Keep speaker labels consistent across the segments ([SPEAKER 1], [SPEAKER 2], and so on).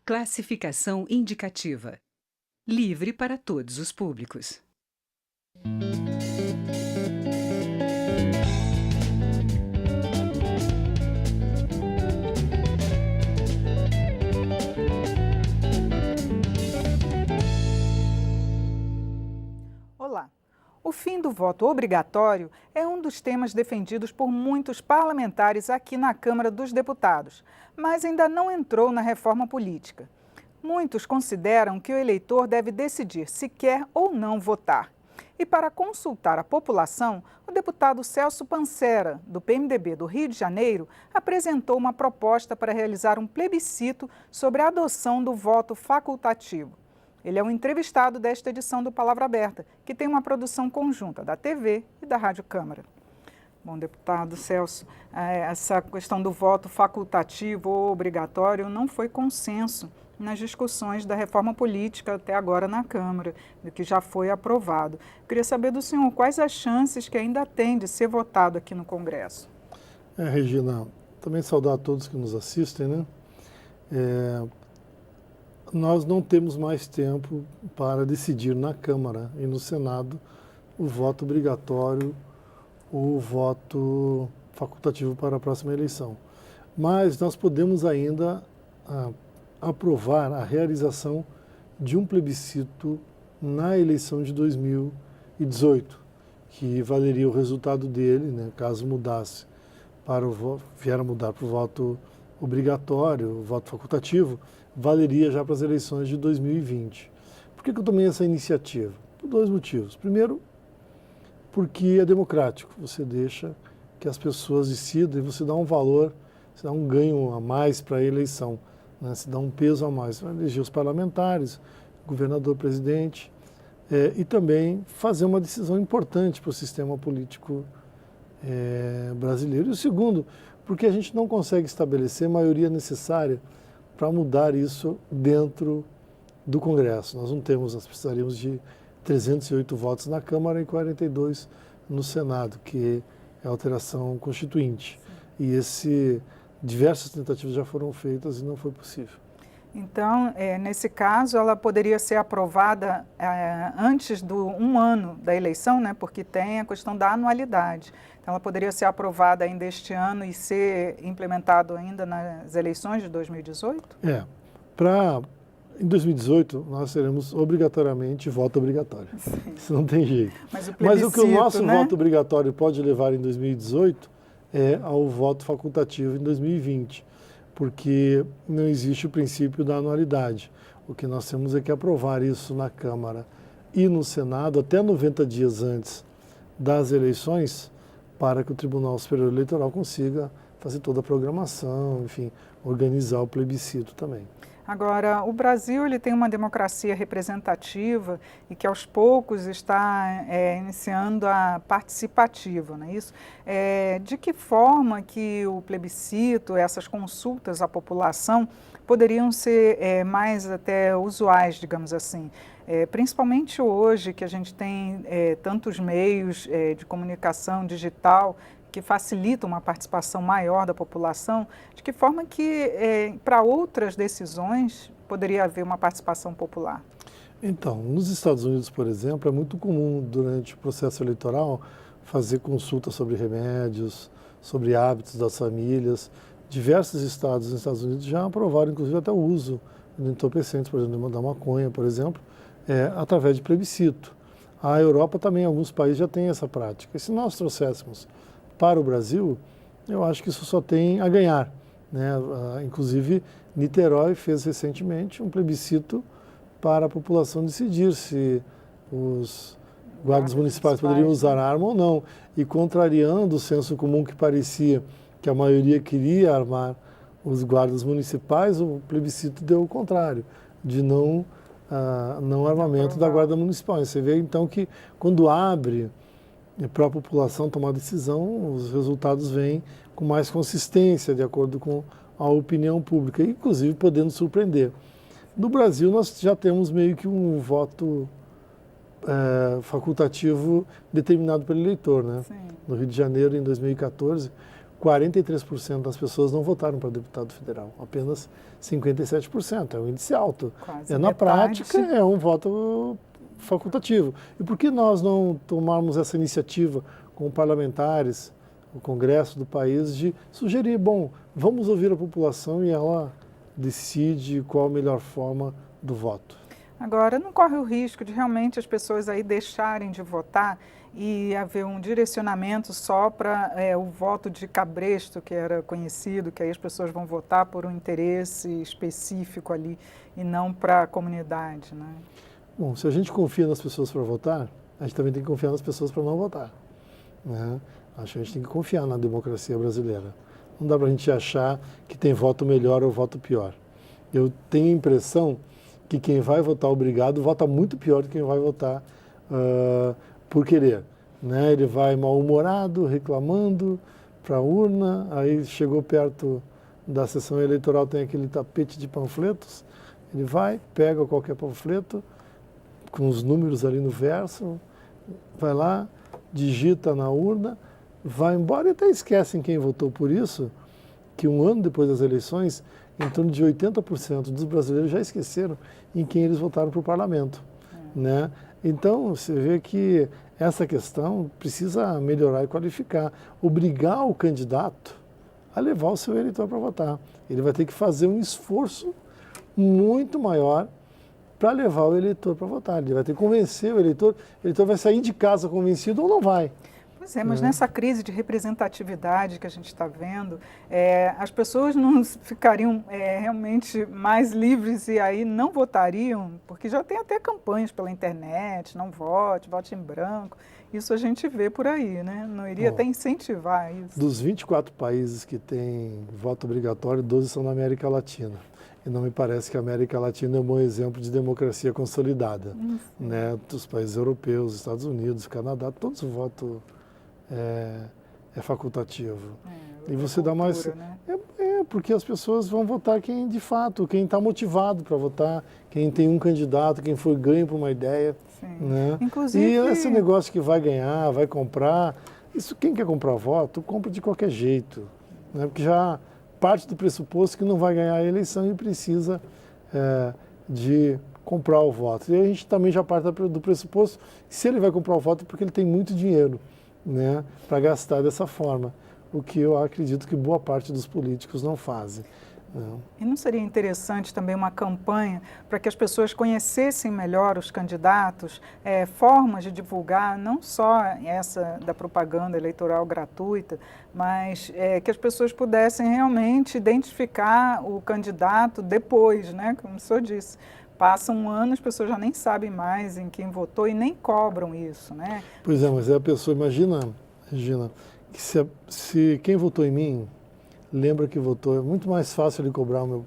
[SPEAKER 1] Classificação indicativa. Livre para todos os públicos.
[SPEAKER 2] Olá! O fim do voto obrigatório é um dos temas defendidos por muitos parlamentares aqui na Câmara dos Deputados, mas ainda não entrou na reforma política. Muitos consideram que o eleitor deve decidir se quer ou não votar. E para consultar a população, o deputado Celso Pancera, do PMDB do Rio de Janeiro, apresentou uma proposta para realizar um plebiscito sobre a adoção do voto facultativo. Ele é um entrevistado desta edição do Palavra Aberta, que tem uma produção conjunta da TV e da Rádio Câmara. Bom, deputado Celso, essa questão do voto facultativo ou obrigatório não foi consenso nas discussões da reforma política até agora na Câmara, do que já foi aprovado. Queria saber do senhor quais as chances que ainda tem de ser votado aqui no Congresso.
[SPEAKER 3] Regina, também saudar a todos que nos assistem, né? Nós não temos mais tempo para decidir na Câmara e no Senado o voto obrigatório ou o voto facultativo para a próxima eleição. Mas nós podemos ainda aprovar a realização de um plebiscito na eleição de 2018, que valeria o resultado dele, né, caso mudasse vier a mudar para o voto obrigatório, o voto facultativo, valeria já para as eleições de 2020. Por que eu tomei essa iniciativa? Por dois motivos. Primeiro, porque é democrático. Você deixa que as pessoas decidam e você dá um valor, você dá um ganho a mais para a eleição, né? Você dá um peso a mais para eleger os parlamentares, governador, presidente, e também fazer uma decisão importante para o sistema político brasileiro. E o segundo, porque a gente não consegue estabelecer a maioria necessária para mudar isso dentro do Congresso. Nós precisaríamos de 308 votos na Câmara e 42 no Senado, que é a alteração constituinte. E diversas tentativas já foram feitas e não foi possível.
[SPEAKER 2] Então, nesse caso, ela poderia ser aprovada antes do 1 ano da eleição, né? Porque tem a questão da anualidade. Então, ela poderia ser aprovada ainda este ano e ser implementado ainda nas eleições de 2018?
[SPEAKER 3] Em 2018, nós teremos obrigatoriamente voto obrigatório.
[SPEAKER 2] Sim.
[SPEAKER 3] Isso não tem jeito.
[SPEAKER 2] Mas
[SPEAKER 3] o que o nosso
[SPEAKER 2] né?
[SPEAKER 3] voto obrigatório pode levar em 2018 é ao voto facultativo em 2020, porque não existe o princípio da anualidade. O que nós temos é que aprovar isso na Câmara e no Senado até 90 dias antes das eleições, para que o Tribunal Superior Eleitoral consiga fazer toda a programação, enfim, organizar o plebiscito também.
[SPEAKER 2] Agora, o Brasil ele tem uma democracia representativa e que aos poucos está iniciando a participativa, não é isso? De que forma que o plebiscito, essas consultas à população poderiam ser mais até usuais, digamos assim? Principalmente hoje que a gente tem tantos meios de comunicação digital que facilitam uma participação maior da população, de que forma que para outras decisões poderia haver uma participação popular?
[SPEAKER 3] Então, nos Estados Unidos, por exemplo, é muito comum durante o processo eleitoral fazer consulta sobre remédios, sobre hábitos das famílias. Diversos estados nos Estados Unidos já aprovaram, inclusive, até o uso de entorpecentes, por exemplo, da maconha, por exemplo, através de plebiscito. A Europa também, alguns países já têm essa prática. E se nós trouxéssemos para o Brasil, eu acho que isso só tem a ganhar, né? Inclusive, Niterói fez recentemente um plebiscito para a população decidir se os guardas municipais poderiam usar arma ou não. E contrariando o senso comum que parecia que a maioria queria armar os guardas municipais, o plebiscito deu o contrário, de não armamento da Guarda Municipal. E você vê, então, que quando abre para a população tomar decisão, os resultados vêm com mais consistência, de acordo com a opinião pública, inclusive podendo surpreender. No Brasil, nós já temos meio que um voto facultativo determinado pelo eleitor, né?
[SPEAKER 2] Sim.
[SPEAKER 3] No Rio de Janeiro, em 2014, 43% das pessoas não votaram para deputado federal, apenas 57%. É um índice alto.
[SPEAKER 2] Quase
[SPEAKER 3] Na
[SPEAKER 2] metade.
[SPEAKER 3] prática, é um voto facultativo. E por que nós não tomarmos essa iniciativa com parlamentares, o Congresso do país, de sugerir, bom, vamos ouvir a população e ela decide qual a melhor forma do voto.
[SPEAKER 2] Agora, não corre o risco de realmente as pessoas aí deixarem de votar e haver um direcionamento só para o voto de cabresto, que era conhecido, que aí as pessoas vão votar por um interesse específico ali e não para a comunidade, né?
[SPEAKER 3] Bom, se a gente confia nas pessoas para votar, a gente também tem que confiar nas pessoas para não votar, né? Acho que a gente tem que confiar na democracia brasileira. Não dá para a gente achar que tem voto melhor ou voto pior. Eu tenho a impressão que quem vai votar obrigado vota muito pior do que quem vai votar por querer, né? Ele vai mal-humorado, reclamando para a urna, aí chegou perto da sessão eleitoral, tem aquele tapete de panfletos, ele vai, pega qualquer panfleto, com os números ali no verso, vai lá, digita na urna, vai embora e até esquecem quem votou por isso, que um ano depois das eleições, em torno de 80% dos brasileiros já esqueceram em quem eles votaram para o parlamento, né? Então, você vê que essa questão precisa melhorar e qualificar, obrigar o candidato a levar o seu eleitor para votar. Ele vai ter que fazer um esforço muito maior para levar o eleitor para votar. Ele vai ter que convencer o eleitor vai sair de casa convencido ou não vai.
[SPEAKER 2] Pois é, mas nessa crise de representatividade que a gente está vendo, as pessoas não ficariam realmente mais livres e aí não votariam, porque já tem até campanhas pela internet, não vote, vote em branco. Isso a gente vê por aí, né? Não iria até incentivar isso.
[SPEAKER 3] Dos 24 países que têm voto obrigatório, 12 são na América Latina. E não me parece que a América Latina é um bom exemplo de democracia consolidada, né? Dos países europeus, Estados Unidos, Canadá, todos o voto é facultativo. E você dá mais...
[SPEAKER 2] Né?
[SPEAKER 3] Porque as pessoas vão votar quem está motivado para votar, quem tem um candidato, quem foi ganho por uma ideia. Né?
[SPEAKER 2] Inclusive...
[SPEAKER 3] E esse negócio que vai ganhar, vai comprar, isso quem quer comprar voto, compra de qualquer jeito. Né? Porque já parte do pressuposto que não vai ganhar a eleição e precisa de comprar o voto. E a gente também já parte do pressuposto que se ele vai comprar o voto é porque ele tem muito dinheiro, né, para gastar dessa forma, o que eu acredito que boa parte dos políticos não fazem. Não.
[SPEAKER 2] E não seria interessante também uma campanha para que as pessoas conhecessem melhor os candidatos, formas de divulgar, não só essa da propaganda eleitoral gratuita, mas que as pessoas pudessem realmente identificar o candidato depois, né, como o senhor disse. Passa um ano, as pessoas já nem sabem mais em quem votou e nem cobram isso, né?
[SPEAKER 3] Pois é, mas a pessoa, imagina, Regina, que se quem votou em mim lembra que votou, é muito mais fácil ele cobrar o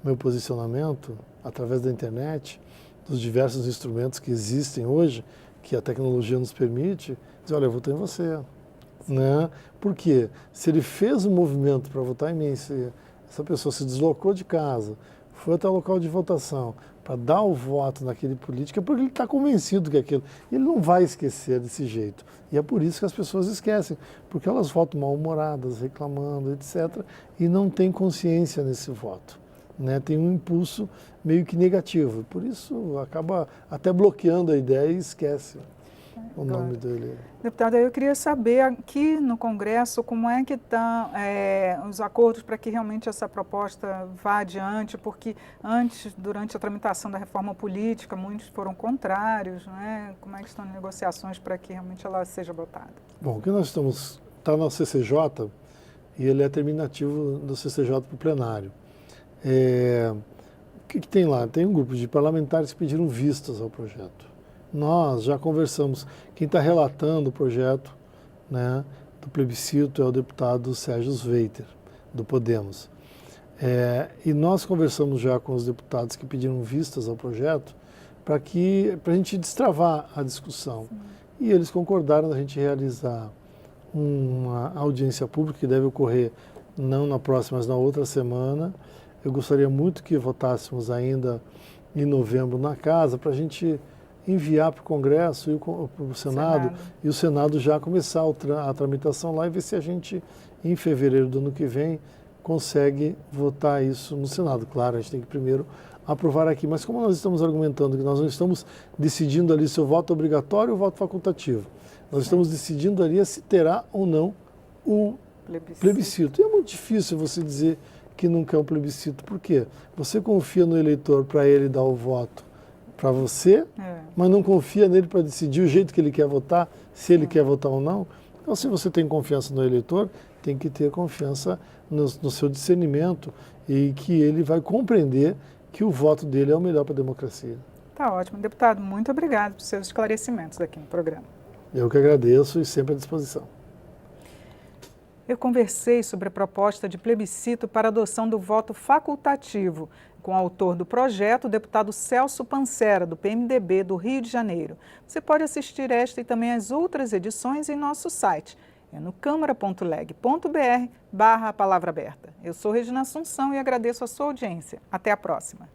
[SPEAKER 3] meu posicionamento através da internet, dos diversos instrumentos que existem hoje, que a tecnologia nos permite, dizer, olha, eu votei em você. Né? Por quê? Se ele fez um movimento para votar em mim, se essa pessoa se deslocou de casa, foi até o local de votação para dar o voto naquele político, é porque ele está convencido que é aquilo. Ele não vai esquecer desse jeito. E é por isso que as pessoas esquecem, porque elas votam mal-humoradas, reclamando, etc., e não têm consciência nesse voto. Né? Tem um impulso meio que negativo. Por isso acaba até bloqueando a ideia e esquece o nome dele.
[SPEAKER 2] Deputada, eu queria saber aqui no Congresso como é que estão os acordos para que realmente essa proposta vá adiante, porque antes, durante a tramitação da reforma política, muitos foram contrários, né? Como é que estão as negociações para que realmente ela seja votada?
[SPEAKER 3] Bom, o que nós estamos, está no CCJ e ele é terminativo do CCJ para o plenário. O que tem lá? Tem um grupo de parlamentares que pediram vistas ao projeto. Nós já conversamos, quem está relatando o projeto, né, do plebiscito é o deputado Sérgio Sveiter, do Podemos. E nós conversamos já com os deputados que pediram vistas ao projeto para a gente destravar a discussão. Sim. E eles concordaram a gente realizar uma audiência pública que deve ocorrer não na próxima, mas na outra semana. Eu gostaria muito que votássemos ainda em novembro na casa para a gente enviar para o Congresso e para o Senado, e o Senado já começar a tramitação lá e ver se a gente em fevereiro do ano que vem, consegue votar isso no Senado. Claro, a gente tem que primeiro aprovar aqui, mas como nós estamos argumentando que nós não estamos decidindo ali se o voto é obrigatório ou o voto facultativo, nós estamos decidindo ali se terá ou não um plebiscito. E é muito difícil você dizer que não quer um plebiscito. Por quê? Você confia no eleitor para ele dar o voto para você, mas não confia nele para decidir o jeito que ele quer votar, se ele quer votar ou não. Então, se você tem confiança no eleitor, tem que ter confiança no seu discernimento e que ele vai compreender que o voto dele é o melhor para a democracia.
[SPEAKER 2] Tá ótimo. Deputado, muito obrigado por seus esclarecimentos aqui no programa.
[SPEAKER 3] Eu que agradeço e sempre à disposição.
[SPEAKER 2] Eu conversei sobre a proposta de plebiscito para adoção do voto facultativo com o autor do projeto, o deputado Celso Pancera, do PMDB do Rio de Janeiro. Você pode assistir esta e também as outras edições em nosso site. É no câmara.leg.br/palavra aberta. Eu sou Regina Assunção e agradeço a sua audiência. Até a próxima.